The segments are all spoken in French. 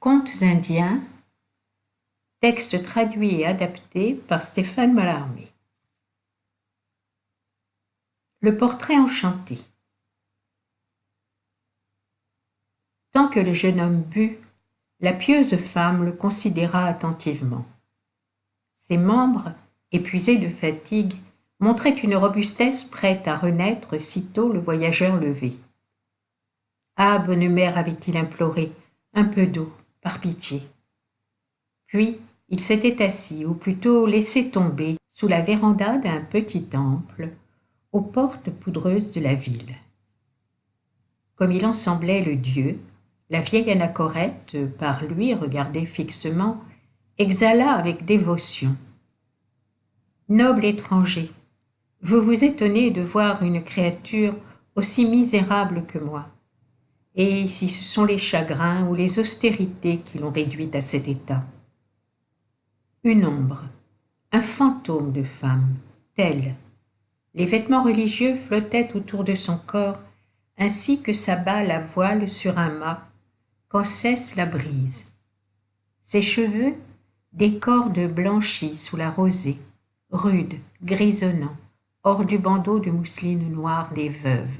Contes indiens, texte traduit et adapté par Stéphane Mallarmé. Le portrait enchanté. Tant que le jeune homme but, la pieuse femme le considéra attentivement. Ses membres, épuisés de fatigue, montraient une robustesse prête à renaître sitôt le voyageur levé. « Ah, bonne mère, avait-il imploré, un peu d'eau, par pitié. » Puis il s'était assis, ou plutôt laissé tomber, sous la véranda d'un petit temple, aux portes poudreuses de la ville. Comme il en semblait le dieu, la vieille anachorète, par lui regardée fixement, exhala avec dévotion. « Noble étranger, vous vous étonnez de voir une créature aussi misérable que moi. Et si ce sont les chagrins ou les austérités qui l'ont réduite à cet état. Une ombre, un fantôme de femme, telle. Les vêtements religieux flottaient autour de son corps, ainsi que s'abat la voile sur un mât, quand cesse la brise. Ses cheveux, des cordes blanchies sous la rosée, rudes, grisonnants, hors du bandeau de mousseline noire des veuves.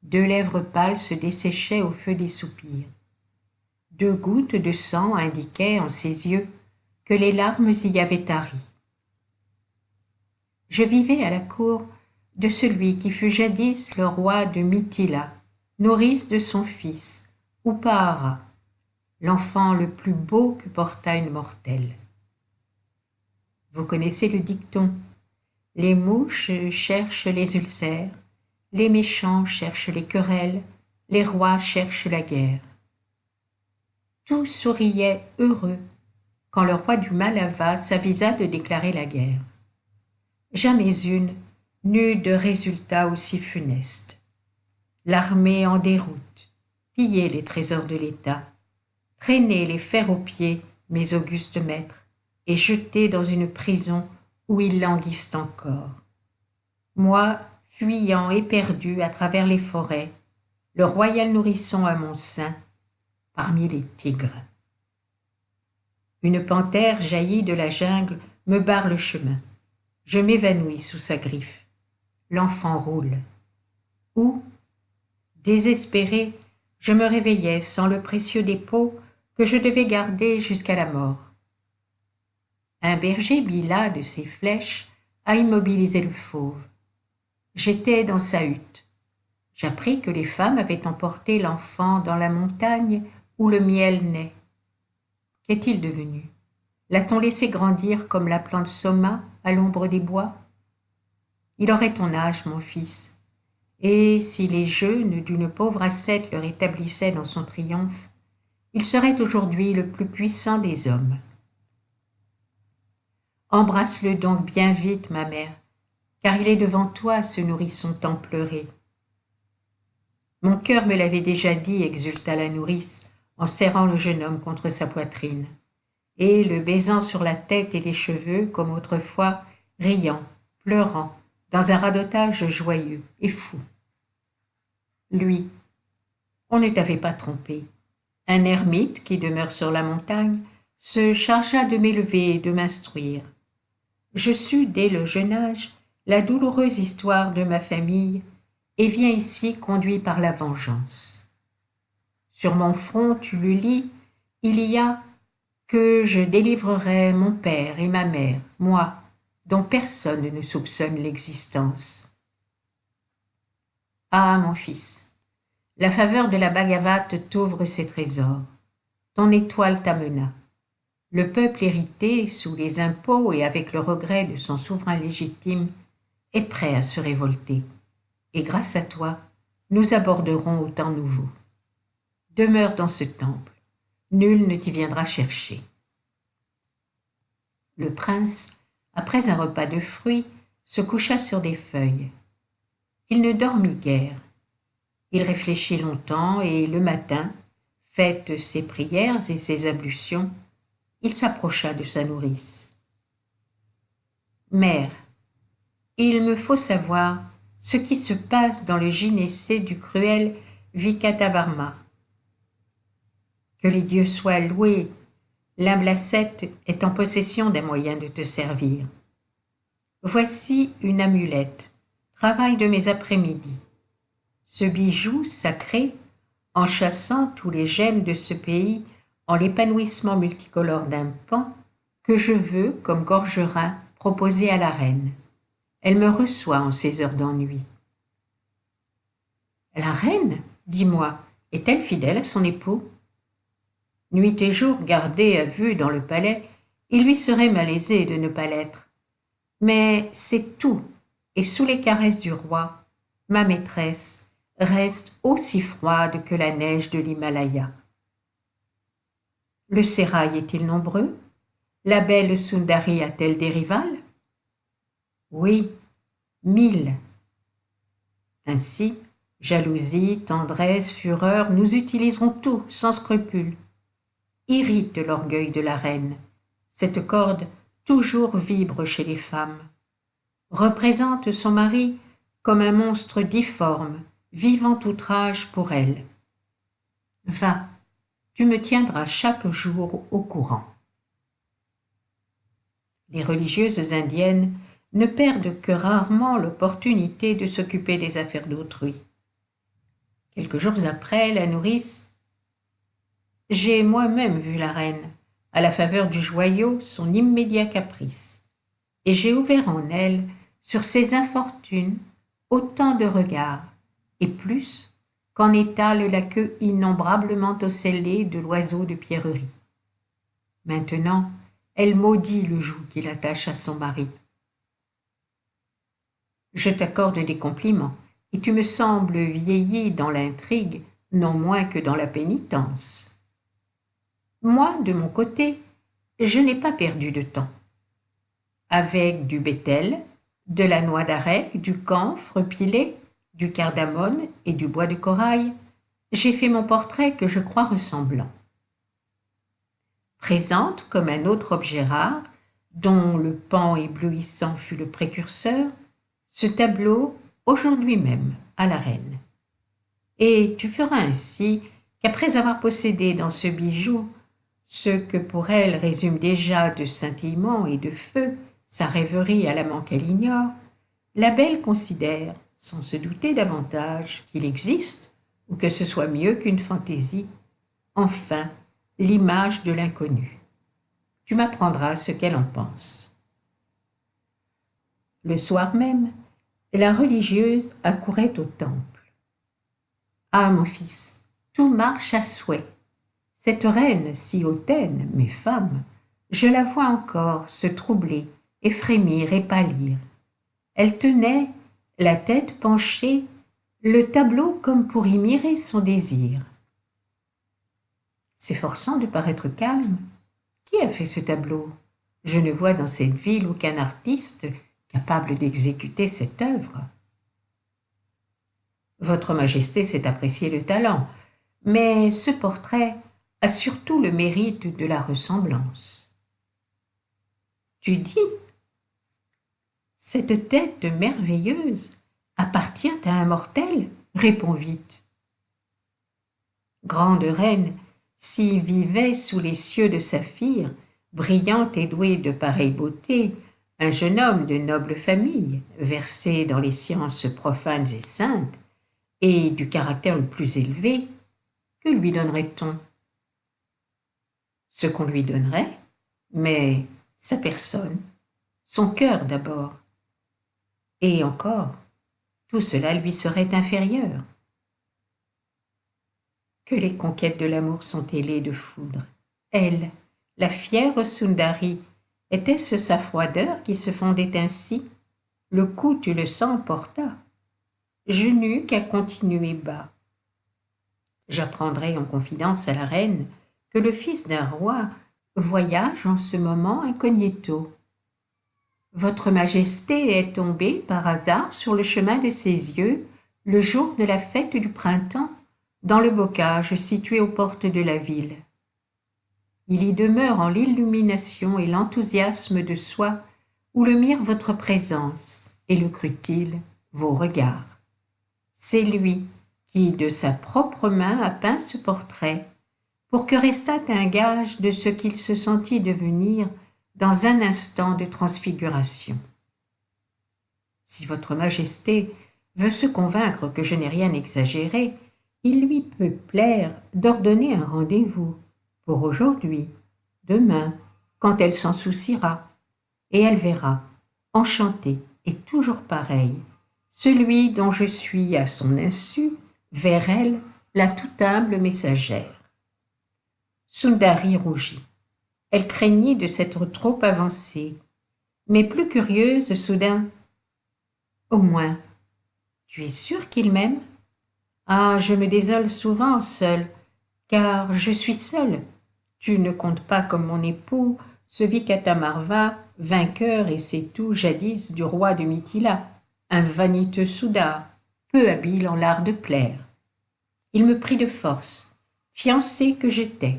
Deux lèvres pâles se desséchaient au feu des soupirs. Deux gouttes de sang indiquaient en ses yeux que les larmes y avaient tari. Je vivais à la cour de celui qui fut jadis le roi de Mithila, nourrice de son fils, Upahara, l'enfant le plus beau que porta une mortelle. Vous connaissez le dicton, les mouches cherchent les ulcères, les méchants cherchent les querelles, les rois cherchent la guerre. Tout souriait heureux quand le roi du Malava s'avisa de déclarer la guerre. Jamais une n'eut de résultat aussi funeste. L'armée en déroute, piller les trésors de l'État, traîner les fers aux pieds, mes augustes maîtres, et jeter dans une prison où ils languissent encore. Moi, fuyant éperdu à travers les forêts, le royal nourrisson à mon sein, parmi les tigres. Une panthère jaillie de la jungle me barre le chemin. Je m'évanouis sous sa griffe. L'enfant roule. Ou, désespéré, je me réveillais sans le précieux dépôt que je devais garder jusqu'à la mort. Un berger bila de ses flèches à immobiliser le fauve. J'étais dans sa hutte. J'appris que les femmes avaient emporté l'enfant dans la montagne où le miel naît. Qu'est-il devenu? L'a-t-on laissé grandir comme la plante soma à l'ombre des bois? Il aurait ton âge, mon fils, et si les jeûnes d'une pauvre ascète le rétablissaient dans son triomphe, il serait aujourd'hui le plus puissant des hommes. Embrasse-le donc bien vite, ma mère, car il est devant toi, ce nourrisson tant pleuré. Mon cœur me l'avait déjà dit, exulta la nourrice, en serrant le jeune homme contre sa poitrine, et le baisant sur la tête et les cheveux, comme autrefois, riant, pleurant, dans un radotage joyeux et fou. Lui, on ne t'avait pas trompé. Un ermite qui demeure sur la montagne se chargea de m'élever et de m'instruire. Je sus dès le jeune âge la douloureuse histoire de ma famille et viens ici conduit par la vengeance. Sur mon front, tu le lis, il y a que je délivrerai mon père et ma mère, moi, dont personne ne soupçonne l'existence. Ah, mon fils, la faveur de la Bhagavate t'ouvre ses trésors. Ton étoile t'amena. Le peuple hérité, sous les impôts et avec le regret de son souverain légitime, est prêt à se révolter. Et grâce à toi, nous aborderons au temps nouveau. Demeure dans ce temple, nul ne t'y viendra chercher. Le prince, après un repas de fruits, se coucha sur des feuilles. Il ne dormit guère. Il réfléchit longtemps et le matin, faites ses prières et ses ablutions, il s'approcha de sa nourrice. « Mère, il me faut savoir ce qui se passe dans le gynécée du cruel Vikatavarma. Que les dieux soient loués, l'humble ascète est en possession d'un moyen de te servir. Voici une amulette, travail de mes après-midi. Ce bijou sacré, en chassant tous les gemmes de ce pays, en l'épanouissement multicolore d'un pan, que je veux, comme gorgerin, proposer à la reine. Elle me reçoit en ces heures d'ennui. La reine, dis-moi, est-elle fidèle à son époux? Nuit et jour gardée à vue dans le palais, il lui serait malaisé de ne pas l'être. Mais c'est tout, et sous les caresses du roi, ma maîtresse reste aussi froide que la neige de l'Himalaya. Le sérail est-il nombreux? La belle Sundari a-t-elle des rivales? Oui, 1000. Ainsi, jalousie, tendresse, fureur, nous utiliserons tout sans scrupule. Irrite l'orgueil de la reine. Cette corde toujours vibre chez les femmes. Représente son mari comme un monstre difforme, vivant outrage pour elle. Va, tu me tiendras chaque jour au courant. Les religieuses indiennes ne perdent que rarement l'opportunité de s'occuper des affaires d'autrui. Quelques jours après, la nourrice: « J'ai moi-même vu la reine, à la faveur du joyau, son immédiat caprice, et j'ai ouvert en elle, sur ses infortunes, autant de regards, et plus, qu'en étale la queue innombrablement ocellée de l'oiseau de pierrerie. Maintenant, elle maudit le joug qui l'attache à son mari. Je t'accorde des compliments, et tu me sembles vieilli dans l'intrigue, non moins que dans la pénitence. Moi, de mon côté, je n'ai pas perdu de temps. Avec du bétel, de la noix d'arec, du camphre pilé, du cardamone et du bois de corail, j'ai fait mon portrait que je crois ressemblant. Présente comme un autre objet rare, dont le pan éblouissant fut le précurseur, ce tableau aujourd'hui même à la reine. Et tu feras ainsi qu'après avoir possédé dans ce bijou ce que pour elle résume déjà de scintillement et de feu sa rêverie à l'amant qu'elle ignore, la belle considère, sans se douter davantage qu'il existe, ou que ce soit mieux qu'une fantaisie, enfin l'image de l'inconnu. Tu m'apprendras ce qu'elle en pense. Le soir même, la religieuse accourait au temple. Ah, mon fils, tout marche à souhait. Cette reine si hautaine, mais femme, je la vois encore se troubler et frémir et pâlir. Elle tenait, la tête penchée, le tableau comme pour y mirer son désir. S'efforçant de paraître calme, qui a fait ce tableau? Je ne vois dans cette ville aucun artiste capable d'exécuter cette œuvre. Votre Majesté sait apprécier le talent, mais ce portrait a surtout le mérite de la ressemblance. Tu dis, cette tête merveilleuse appartient à un mortel? Réponds vite. Grande reine, s'y vivait sous les cieux de saphir, brillante et douée de pareille beauté, un jeune homme de noble famille, versé dans les sciences profanes et saintes, et du caractère le plus élevé, que lui donnerait-on? Ce qu'on lui donnerait, mais sa personne, son cœur d'abord. Et encore, tout cela lui serait inférieur. Que les conquêtes de l'amour sont ailées de foudre. Elle, la fière Sundari, était-ce sa froideur qui se fondait ainsi? Le coup, tu le sens, porta. Je n'eus qu'à continuer bas. J'apprendrai en confidence à la reine que le fils d'un roi voyage en ce moment incognito. Votre Majesté est tombée par hasard sur le chemin de ses yeux le jour de la fête du printemps dans le bocage situé aux portes de la ville. Il y demeure en l'illumination et l'enthousiasme de soi où le mirent votre présence et le crut-il vos regards. C'est lui qui, de sa propre main, a peint ce portrait pour que restât un gage de ce qu'il se sentit devenir dans un instant de transfiguration. Si votre Majesté veut se convaincre que je n'ai rien exagéré, il lui peut plaire d'ordonner un rendez-vous, pour aujourd'hui, demain, quand elle s'en souciera, et elle verra, enchantée et toujours pareille, celui dont je suis à son insu, vers elle, la tout humble messagère. Sundari rougit. Elle craignit de s'être trop avancée, mais plus curieuse soudain. Au moins, tu es sûre qu'il m'aime? Ah, je me désole souvent seule, car je suis seule. Tu ne comptes pas comme mon époux, ce Vikatamarva, vainqueur et c'est tout jadis du roi de Mithila, un vaniteux soudard, peu habile en l'art de plaire. Il me prit de force, fiancée que j'étais,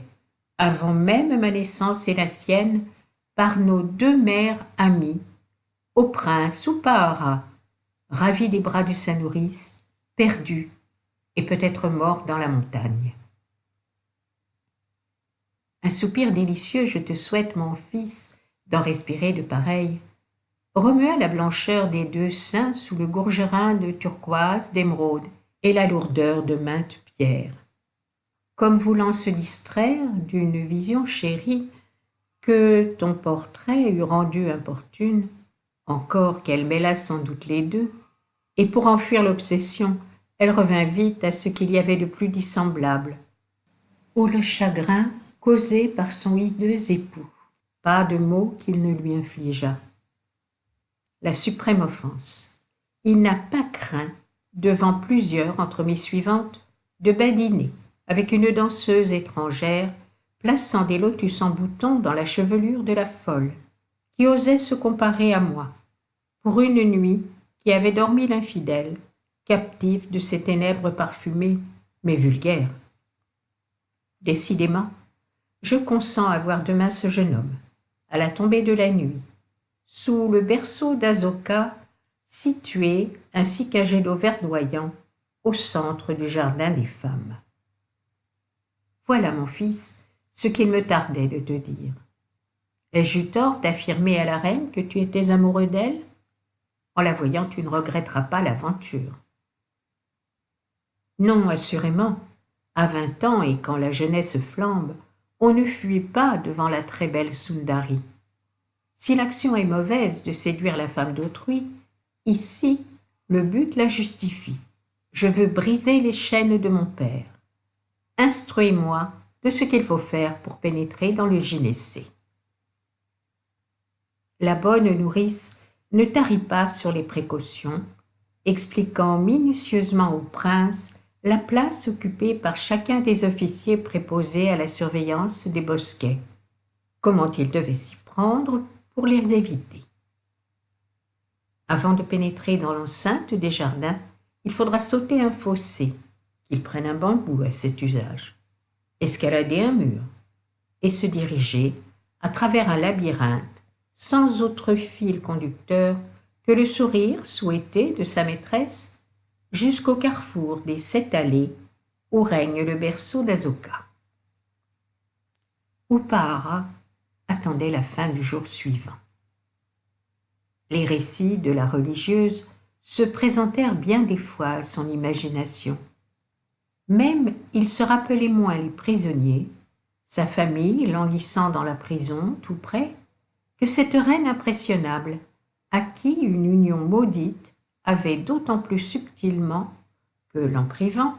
avant même ma naissance et la sienne, par nos deux mères amies, au prince Upahara, ravi des bras de sa nourrice, perdu et peut-être mort dans la montagne. Un soupir délicieux, je te souhaite, mon fils, d'en respirer de pareil, remua la blancheur des deux seins sous le gourgerin de turquoise, d'émeraude et la lourdeur de maintes pierres. Comme voulant se distraire d'une vision chérie que ton portrait eût rendue importune, encore qu'elle mêlât sans doute les deux, et pour en fuir l'obsession, elle revint vite à ce qu'il y avait de plus dissemblable, ou le chagrin causé par son hideux époux. Pas de mots qu'il ne lui infligeât. La suprême offense. Il n'a pas craint, devant plusieurs entre mes suivantes, de badiner avec une danseuse étrangère, plaçant des lotus en bouton dans la chevelure de la folle, qui osait se comparer à moi, pour une nuit qui avait dormi l'infidèle, captif de ces ténèbres parfumées, mais vulgaires. Décidément, je consens à voir demain ce jeune homme, à la tombée de la nuit, sous le berceau d'Asoka, situé, ainsi qu'un jet d'eau verdoyant, au centre du jardin des femmes. Voilà, mon fils, ce qu'il me tardait de te dire. Ai-je eu tort d'affirmer à la reine que tu étais amoureux d'elle? En la voyant, tu ne regretteras pas l'aventure. Non, assurément. À 20 ans, et quand la jeunesse flambe, on ne fuit pas devant la très belle Sundari. Si l'action est mauvaise de séduire la femme d'autrui, ici, le but la justifie. Je veux briser les chaînes de mon père. Instruis-moi de ce qu'il faut faire pour pénétrer dans le gynécée. La bonne nourrice ne tarit pas sur les précautions, expliquant minutieusement au prince la place occupée par chacun des officiers préposés à la surveillance des bosquets, comment il devait s'y prendre pour les éviter. Avant de pénétrer dans l'enceinte des jardins, il faudra sauter un fossé, qu'il prenne un bambou à cet usage, escalader un mur, et se diriger à travers un labyrinthe sans autre fil conducteur que le sourire souhaité de sa maîtresse jusqu'au carrefour des 7 allées où règne le berceau d'Asoka. Upahara attendait la fin du jour suivant. Les récits de la religieuse se présentèrent bien des fois à son imagination. Même il se rappelait moins les prisonniers, sa famille languissant dans la prison tout près, que cette reine impressionnable, à qui une union maudite avait d'autant plus subtilement que, l'en privant,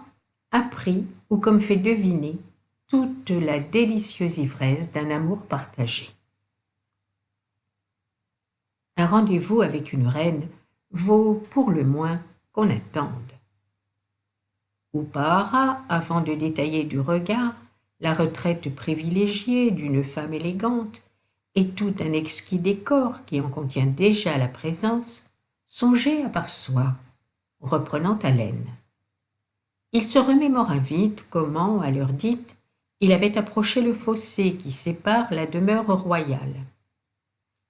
appris ou comme fait deviner toute la délicieuse ivresse d'un amour partagé. Un rendez-vous avec une reine vaut pour le moins qu'on attende. Upahara, avant de détailler du regard la retraite privilégiée d'une femme élégante et tout un exquis décor qui en contient déjà la présence, songeait à part soi, reprenant haleine. Il se remémora vite comment, à l'heure dite, il avait approché le fossé qui sépare la demeure royale.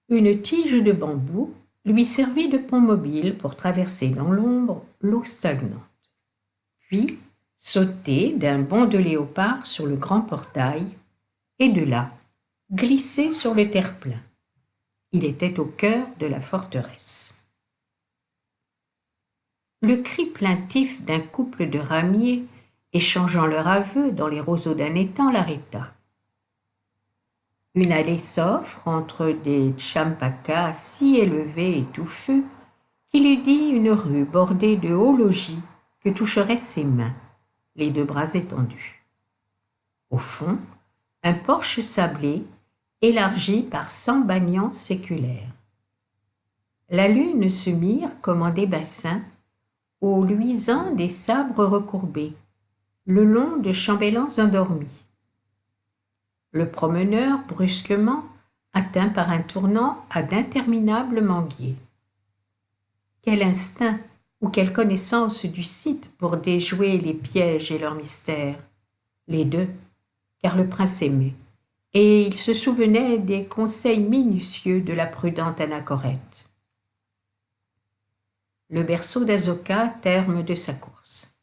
Une tige de bambou lui servit de pont mobile pour traverser dans l'ombre l'eau stagnante. Puis, sauter d'un bond de léopard sur le grand portail et de là glisser sur le terre-plein. Il était au cœur de la forteresse. Le cri plaintif d'un couple de ramiers échangeant leur aveu dans les roseaux d'un étang l'arrêta. Une allée s'offre entre des champacas si élevés et touffus qu'il eût dit une rue bordée de hauts logis que toucheraient ses mains, les deux bras étendus. Au fond, un porche sablé élargi par 100 banians séculaires. La lune se mire comme en des bassins au luisant des sabres recourbés, le long de chambellans endormis. Le promeneur, brusquement, atteint par un tournant à d'interminables manguiers. Quel instinct ou quelle connaissance du site pour déjouer les pièges et leurs mystères. Les deux, car le prince aimait, et il se souvenait des conseils minutieux de la prudente Anachorète. Le berceau d'Azoka, terme de sa course.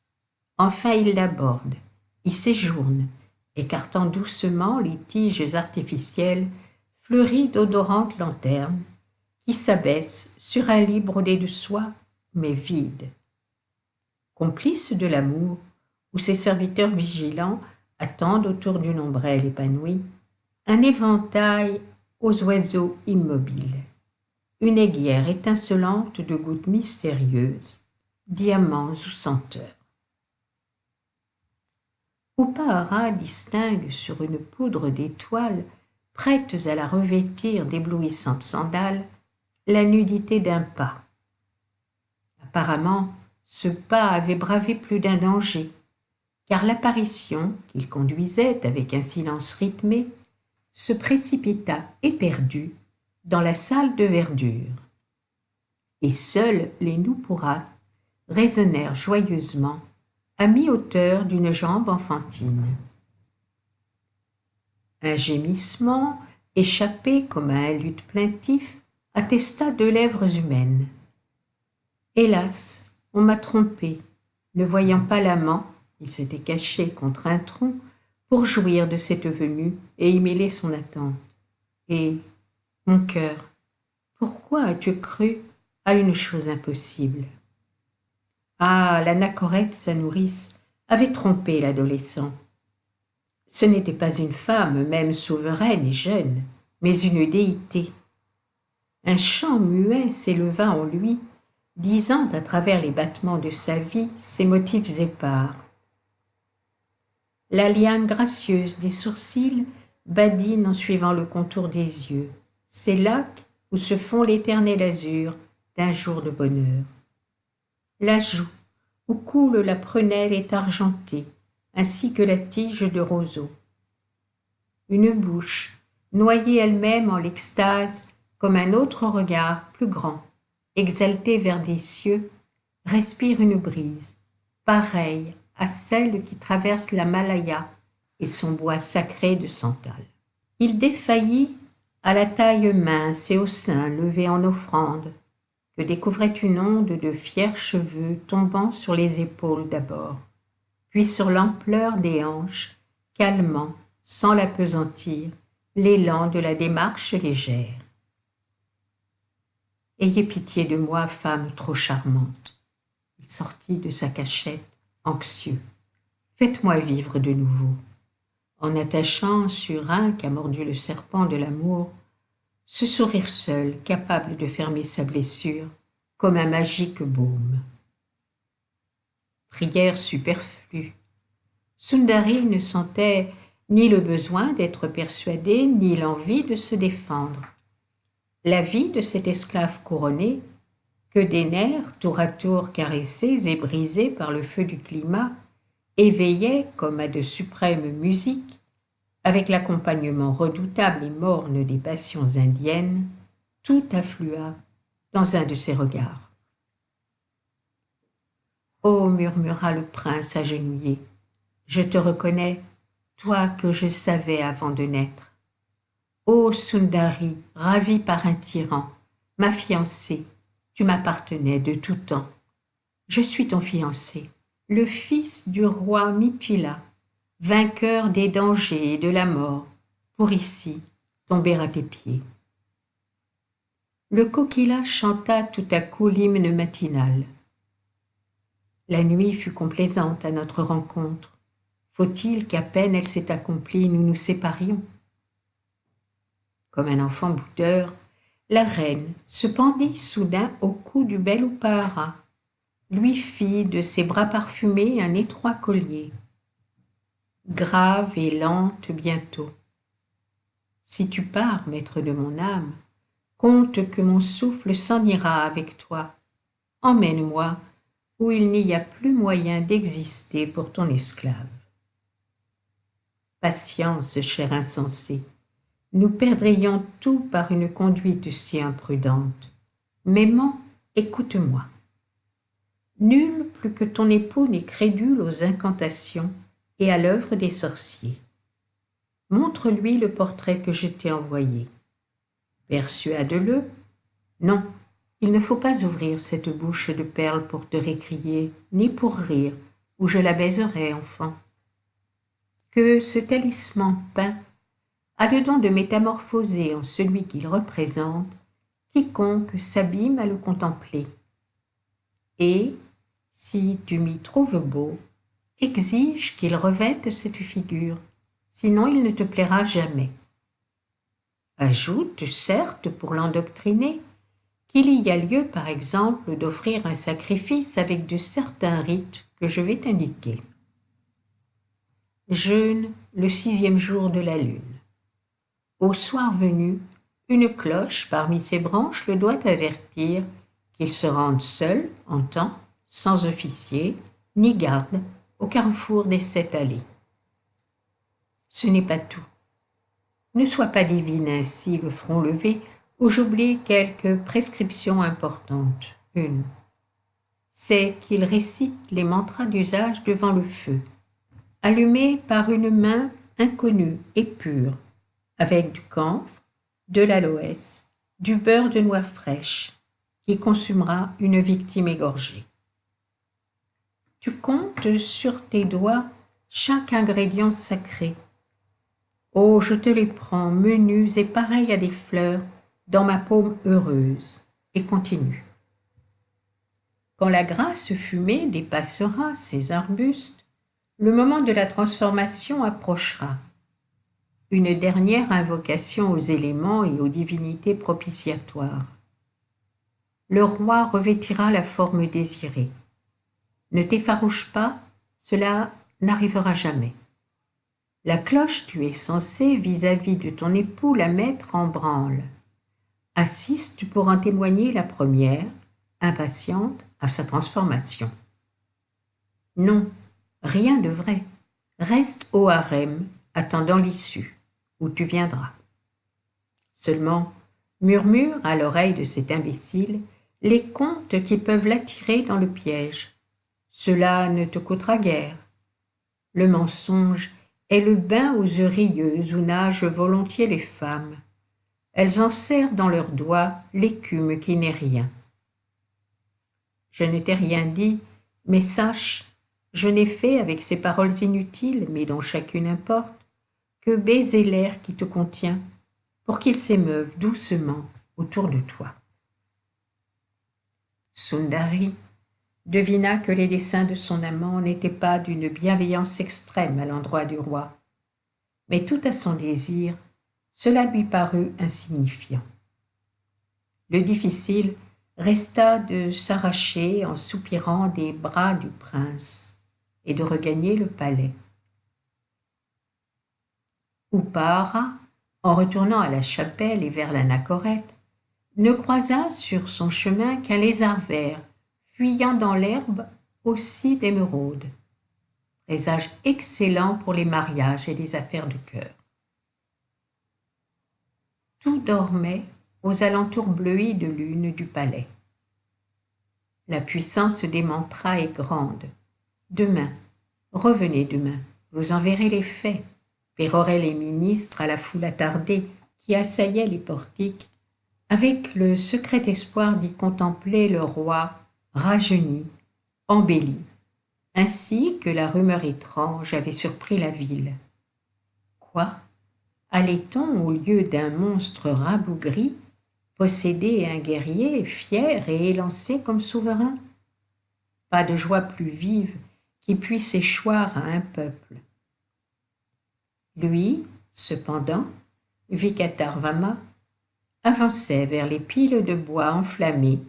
Enfin il l'aborde, y séjourne, écartant doucement les tiges artificielles fleuries d'odorantes lanternes, qui s'abaissent sur un lit brodé de soie, mais vide. Complice de l'amour, où ses serviteurs vigilants attendent autour d'une ombrelle épanouie, un éventail aux oiseaux immobiles, une aiguière étincelante de gouttes mystérieuses, diamants ou senteurs. Upahara distingue sur une poudre d'étoiles, prêtes à la revêtir d'éblouissantes sandales, la nudité d'un pas. Apparemment, ce pas avait bravé plus d'un danger, car l'apparition, qu'il conduisait avec un silence rythmé, se précipita éperdue dans la salle de verdure. Et seuls les Nupurats résonnèrent joyeusement à mi-hauteur d'une jambe enfantine. Un gémissement, échappé comme à un luth plaintif, attesta 2 lèvres humaines. Hélas, on m'a trompé, ne voyant pas l'amant, il s'était caché contre un tronc pour jouir de cette venue et y mêler son attente. Et, mon cœur, pourquoi as-tu cru à une chose impossible? Ah, l'Anachorète, sa nourrice, avait trompé l'adolescent. Ce n'était pas une femme, même souveraine et jeune, mais une déité. Un chant muet s'éleva en lui, disant à travers les battements de sa vie ses motifs épars. La liane gracieuse des sourcils badine en suivant le contour des yeux. C'est là où se fond l'éternel azur d'un jour de bonheur. La joue, où coule la prunelle est argentée, ainsi que la tige de roseau. Une bouche, noyée elle-même en l'extase, comme un autre regard plus grand, exalté vers des cieux, respire une brise, pareille à celle qui traverse la Malaya et son bois sacré de santal. Il défaillit à la taille mince et au sein levé en offrande, que découvrait une onde de fiers cheveux tombant sur les épaules d'abord, puis sur l'ampleur des hanches, calmant, sans l'appesantir, l'élan de la démarche légère. Ayez pitié de moi, femme trop charmante. Il sortit de sa cachette, anxieux. Faites-moi vivre de nouveau. En attachant sur un qu'a mordu le serpent de l'amour, ce sourire seul, capable de fermer sa blessure, comme un magique baume. Prière superflue. Sundari ne sentait ni le besoin d'être persuadée, ni l'envie de se défendre. La vie de cet esclave couronné, que des nerfs tour à tour caressés et brisés par le feu du climat, éveillait comme à de suprêmes musiques, avec l'accompagnement redoutable et morne des passions indiennes, tout afflua dans un de ses regards. « Oh, murmura le prince agenouillé, je te reconnais, toi que je savais avant de naître. Ô Sundari, ravie par un tyran, ma fiancée, tu m'appartenais de tout temps. Je suis ton fiancé, le fils du roi Mithila, vainqueur des dangers et de la mort, pour ici tomber à tes pieds. Le coquillage chanta tout à coup l'hymne matinal. La nuit fut complaisante à notre rencontre. Faut-il qu'à peine elle s'est accomplie, nous nous séparions? Comme un enfant boudeur, la reine se pendit soudain au cou du bel Upahara, lui fit de ses bras parfumés un étroit collier. Grave et lente bientôt. Si tu pars, maître de mon âme, compte que mon souffle s'en ira avec toi. Emmène-moi où il n'y a plus moyen d'exister pour ton esclave. Patience, cher insensé, nous perdrions tout par une conduite si imprudente. M'aimant, écoute-moi. Nul plus que ton époux n'est crédule aux incantations et à l'œuvre des sorciers. Montre-lui le portrait que je t'ai envoyé. Persuade-le. Non, il ne faut pas ouvrir cette bouche de perles pour te récrier, ni pour rire, ou je la baiserai, enfant. Que ce talisman peint a le don de métamorphoser en celui qu'il représente quiconque s'abîme à le contempler. Et, si tu m'y trouves beau, exige qu'il revête cette figure, sinon il ne te plaira jamais. Ajoute, certes, pour l'endoctriner, qu'il y a lieu, par exemple, d'offrir un sacrifice avec de certains rites que je vais t'indiquer. Jeûne le 6e jour de la lune. Au soir venu, une cloche parmi ses branches le doit avertir qu'il se rende seul, en temps, sans officier, ni garde, au carrefour des 7 allées. Ce n'est pas tout. Ne sois pas divine ainsi, le front levé, où j'oublie quelques prescriptions importantes. Une, c'est qu'il récite les mantras d'usage devant le feu, allumé par une main inconnue et pure, avec du camphre, de l'aloès, du beurre de noix fraîche, qui consumera une victime égorgée. Tu comptes sur tes doigts chaque ingrédient sacré. Oh, je te les prends, menus et pareils à des fleurs, dans ma paume heureuse, et continue. Quand la grasse fumée dépassera ces arbustes, le moment de la transformation approchera. Une dernière invocation aux éléments et aux divinités propitiatoires. Le roi revêtira la forme désirée. Ne t'effarouche pas, cela n'arrivera jamais. La cloche, tu es censé, vis-à-vis de ton époux, la mettre en branle. Assiste pour en témoigner la première, impatiente, à sa transformation. Non, rien de vrai. Reste au harem, attendant l'issue, où tu viendras. Seulement, murmure à l'oreille de cet imbécile les contes qui peuvent l'attirer dans le piège. Cela ne te coûtera guère. Le mensonge est le bain aux œufs rieuses où nagent volontiers les femmes. Elles enserrent dans leurs doigts l'écume qui n'est rien. Je ne t'ai rien dit, mais sache, je n'ai fait avec ces paroles inutiles, mais dont chacune importe, que baiser l'air qui te contient, pour qu'il s'émeuve doucement autour de toi. Sundari devina que les desseins de son amant n'étaient pas d'une bienveillance extrême à l'endroit du roi, mais tout à son désir, cela lui parut insignifiant. Le difficile resta de s'arracher en soupirant des bras du prince et de regagner le palais. Upahara, en retournant à la chapelle et vers l'anachorète, ne croisa sur son chemin qu'un lézard vert fuyant dans l'herbe aussi d'émeraude, présage excellent pour les mariages et les affaires de cœur. Tout dormait aux alentours bleuis de lune du palais. La puissance des mantras est grande. Demain, revenez demain, vous en verrez les faits, péroraient les ministres à la foule attardée qui assaillait les portiques, avec le secret espoir d'y contempler le roi rajeuni, embelli, ainsi que la rumeur étrange avait surpris la ville. Quoi? Allait-on, au lieu d'un monstre rabougri, posséder un guerrier fier et élancé comme souverain? Pas de joie plus vive qui puisse échoir à un peuple. Lui, cependant, Vikatarvama, avançait vers les piles de bois enflammées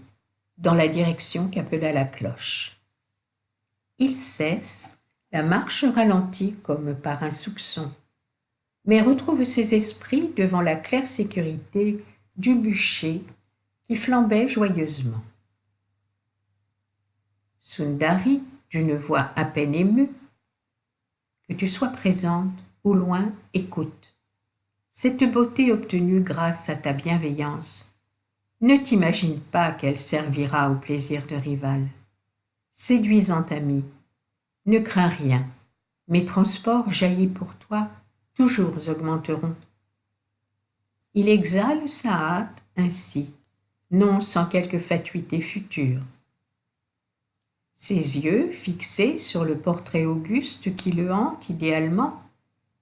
dans la direction qu'appela la cloche. Il cesse, la marche ralentit comme par un soupçon, mais retrouve ses esprits devant la claire sécurité du bûcher qui flambait joyeusement. Sundari, d'une voix à peine émue, que tu sois présente ou loin, écoute. Cette beauté obtenue grâce à ta bienveillance, ne t'imagine pas qu'elle servira au plaisir de rival. Séduisante amie, ne crains rien, mes transports jaillis pour toi toujours augmenteront. Il exhale sa hâte ainsi, non sans quelque fatuité future. Ses yeux, fixés sur le portrait auguste qui le hante idéalement,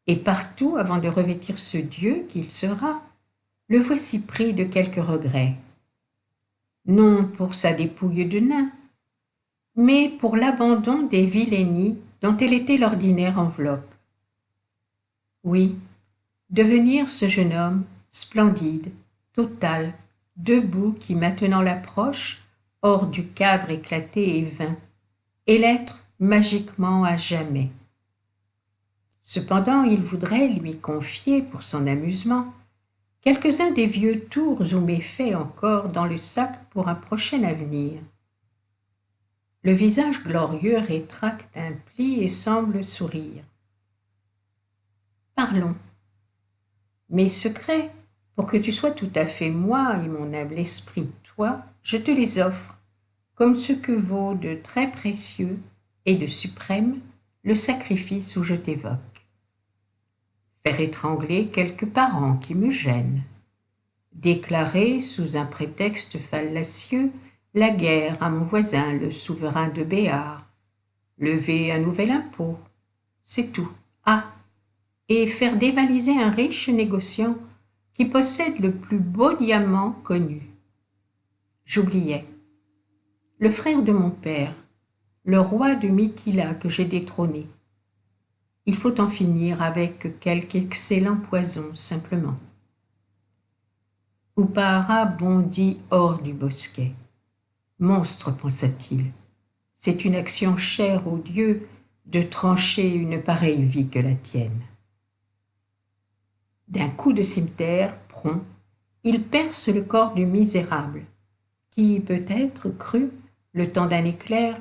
et partout avant de revêtir ce Dieu qu'il sera, le voici pris de quelques regrets. Non pour sa dépouille de nain, mais pour l'abandon des vilainies dont elle était l'ordinaire enveloppe. Oui, devenir ce jeune homme, splendide, total, debout qui maintenant l'approche, hors du cadre éclaté et vain, et l'être magiquement à jamais. Cependant, il voudrait lui confier, pour son amusement, quelques-uns des vieux tours ou méfaits encore dans le sac pour un prochain avenir. Le visage glorieux rétracte un pli et semble sourire. Parlons. Mes secrets, pour que tu sois tout à fait moi et mon humble esprit toi, je te les offre, comme ce que vaut de très précieux et de suprême le sacrifice où je t'évoque. Faire étrangler quelques parents qui me gênent, déclarer sous un prétexte fallacieux la guerre à mon voisin le souverain de Béar, lever un nouvel impôt, c'est tout. Ah, et faire dévaliser un riche négociant qui possède le plus beau diamant connu. J'oubliais. Le frère de mon père, le roi de Mithila que j'ai détrôné. Il faut en finir avec quelque excellent poison, simplement. Upahara bondit hors du bosquet. Monstre, pensa-t-il, c'est une action chère aux dieux de trancher une pareille vie que la tienne. D'un coup de cimeterre prompt, il perce le corps du misérable, qui peut-être crut, le temps d'un éclair,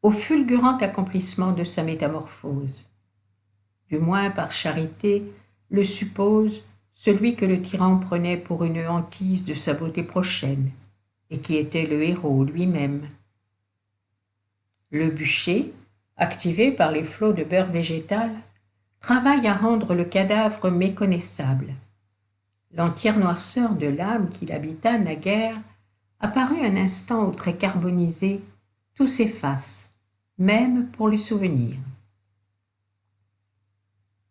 au fulgurant accomplissement de sa métamorphose. Du moins par charité, le suppose celui que le tyran prenait pour une hantise de sa beauté prochaine, et qui était le héros lui-même. Le bûcher, activé par les flots de beurre végétal, travaille à rendre le cadavre méconnaissable. L'entière noirceur de l'âme qui l'habita naguère apparut un instant au trait carbonisé, tout s'efface, même pour le souvenir.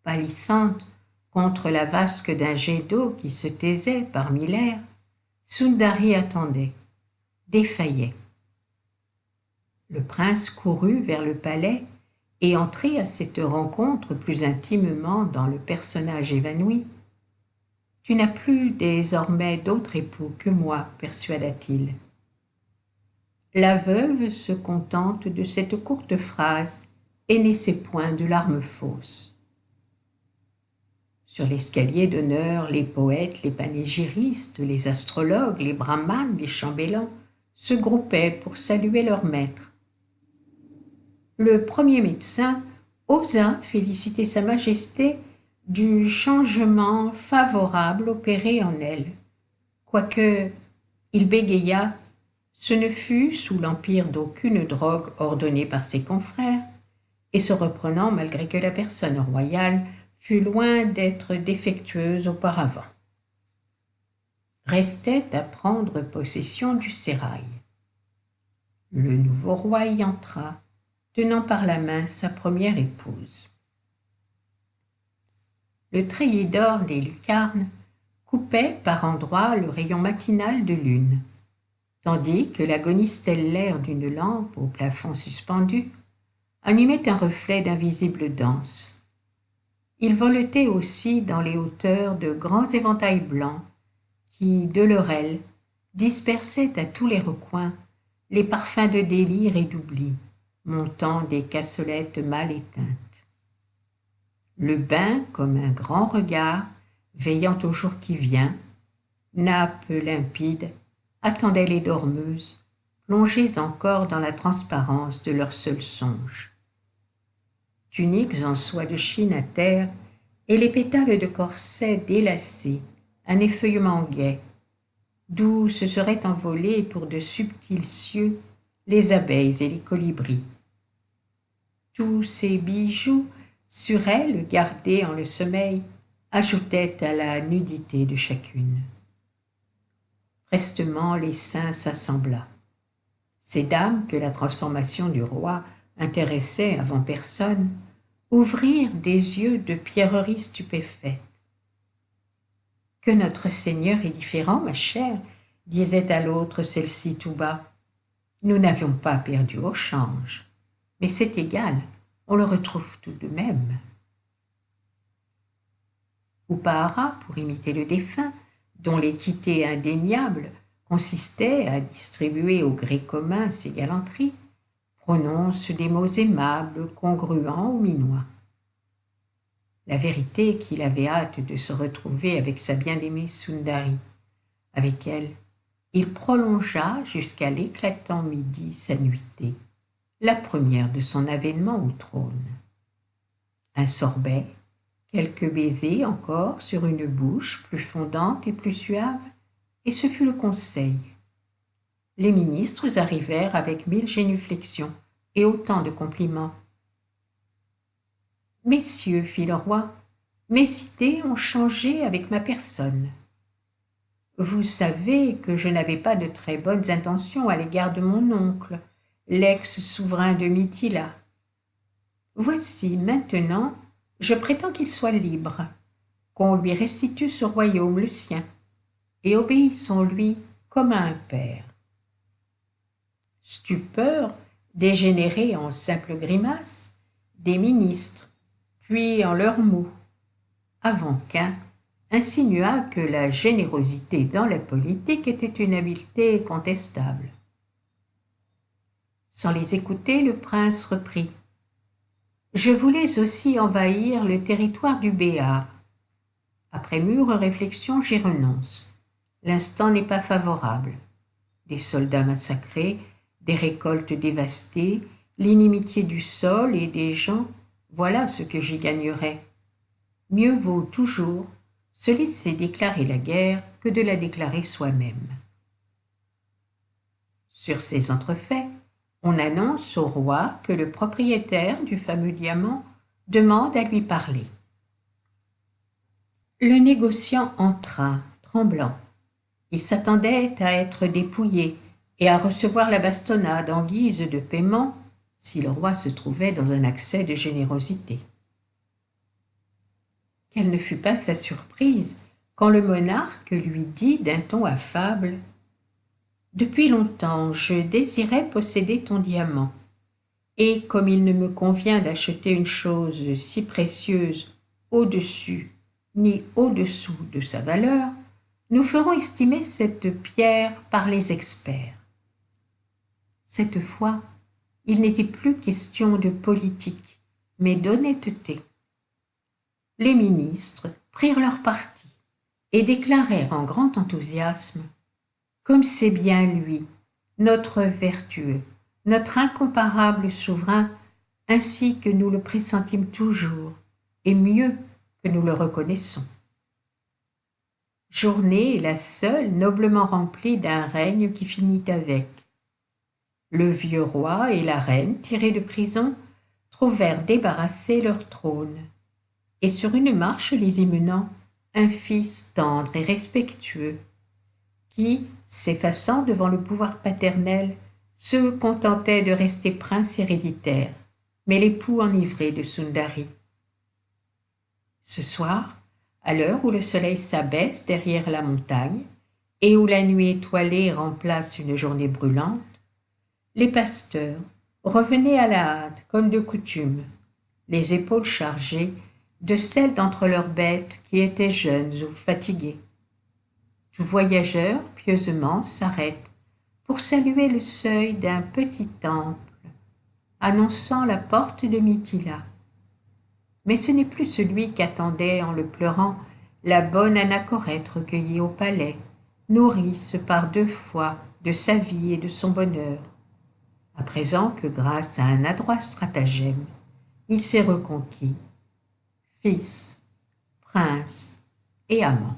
Pâlissante contre la vasque d'un jet d'eau qui se taisait parmi l'air, Sundari attendait, défaillait. Le prince courut vers le palais et entré à cette rencontre plus intimement dans le personnage évanoui. « Tu n'as plus désormais d'autre époux que moi, persuada-t-il. » La veuve se contente de cette courte phrase et n'essaie point de larmes fausses. Sur l'escalier d'honneur, les poètes, les panégyristes, les astrologues, les brahmanes, les chambellans se groupaient pour saluer leur maître. Le premier médecin osa féliciter sa majesté du changement favorable opéré en elle. Quoique il bégaya, ce ne fut sous l'empire d'aucune drogue ordonnée par ses confrères, et se reprenant malgré que la personne royale fut loin d'être défectueuse auparavant. Restait à prendre possession du sérail. Le nouveau roi y entra, tenant par la main sa première épouse. Le treillis d'or des lucarnes coupait par endroits le rayon matinal de lune, tandis que l'agonie stellaire d'une lampe au plafond suspendu animait un reflet d'invisible danse. Il voletait aussi dans les hauteurs de grands éventails blancs qui, de leur aile, dispersaient à tous les recoins les parfums de délire et d'oubli, montant des cassolettes mal éteintes. Le bain, comme un grand regard, veillant au jour qui vient, nappe limpide, attendait les dormeuses, plongées encore dans la transparence de leur seul songe. Tuniques en soie de Chine à terre, et les pétales de corset délacés, un effeuillement gai, d'où se seraient envolés pour de subtils cieux les abeilles et les colibris. Tous ces bijoux, sur elle, gardés en le sommeil, ajoutaient à la nudité de chacune. Prestement l'essaim s'assembla. Ces dames que la transformation du roi intéressait avant personne ouvrirent des yeux de pierreries stupéfaites. « Que notre Seigneur est différent, ma chère, disait à l'autre celle-ci tout bas. Nous n'avions pas perdu au change, mais c'est égal, on le retrouve tout de même. Upahara, pour imiter le défunt, dont l'équité indéniable consistait à distribuer au gré commun ses galanteries, prononce des mots aimables, congruents ou minois. La vérité qu'il avait hâte de se retrouver avec sa bien-aimée Sundari. Avec elle, il prolongea jusqu'à l'éclatant midi sa nuitée, la première de son avènement au trône. Un sorbet, quelques baisers encore sur une bouche plus fondante et plus suave, et ce fut le conseil. Les ministres arrivèrent avec 1000 génuflexions et autant de compliments. « Messieurs, fit le roi, mes idées ont changé avec ma personne. Vous savez que je n'avais pas de très bonnes intentions à l'égard de mon oncle, l'ex-souverain de Mithila. Voici maintenant, je prétends qu'il soit libre, qu'on lui restitue ce royaume, le sien, et obéissons-lui comme à un père. » Stupeur, dégénérée en simple grimace, des ministres, puis en leurs mots, avant qu'un insinua que la générosité dans la politique était une habileté contestable. Sans les écouter, le prince reprit. « Je voulais aussi envahir le territoire du Béar. Après mûre réflexion, j'y renonce. L'instant n'est pas favorable. Des soldats massacrés, des récoltes dévastées, l'inimitié du sol et des gens, voilà ce que j'y gagnerais. Mieux vaut toujours se laisser déclarer la guerre que de la déclarer soi-même. » Sur ces entrefaits, on annonce au roi que le propriétaire du fameux diamant demande à lui parler. Le négociant entra, tremblant. Il s'attendait à être dépouillé et à recevoir la bastonnade en guise de paiement si le roi se trouvait dans un accès de générosité. Quelle ne fut pas sa surprise quand le monarque lui dit d'un ton affable « Depuis longtemps, je désirais posséder ton diamant, et comme il ne me convient d'acheter une chose si précieuse au-dessus ni au-dessous de sa valeur, nous ferons estimer cette pierre par les experts. » Cette fois, il n'était plus question de politique, mais d'honnêteté. Les ministres prirent leur parti et déclarèrent en grand enthousiasme « Comme c'est bien lui, notre vertueux, notre incomparable souverain, ainsi que nous le pressentîmes toujours, et mieux que nous le reconnaissons. » Journée la seule noblement remplie d'un règne qui finit avec. Le vieux roi et la reine, tirés de prison, trouvèrent débarrassé leur trône, et sur une marche les y menant, un fils tendre et respectueux, qui, s'effaçant devant le pouvoir paternel, se contentait de rester prince héréditaire, mais l'époux enivré de Sundari. Ce soir, à l'heure où le soleil s'abaisse derrière la montagne et où la nuit étoilée remplace une journée brûlante, les pasteurs revenaient à la hâte comme de coutume, les épaules chargées de celles d'entre leurs bêtes qui étaient jeunes ou fatiguées. Tout voyageur pieusement s'arrête pour saluer le seuil d'un petit temple annonçant la porte de Mithila. Mais ce n'est plus celui qu'attendait en le pleurant la bonne Anachorète recueillie au palais, nourrice par 2 fois de sa vie et de son bonheur. À présent que grâce à un adroit stratagème, il s'est reconquis, fils, prince et amant.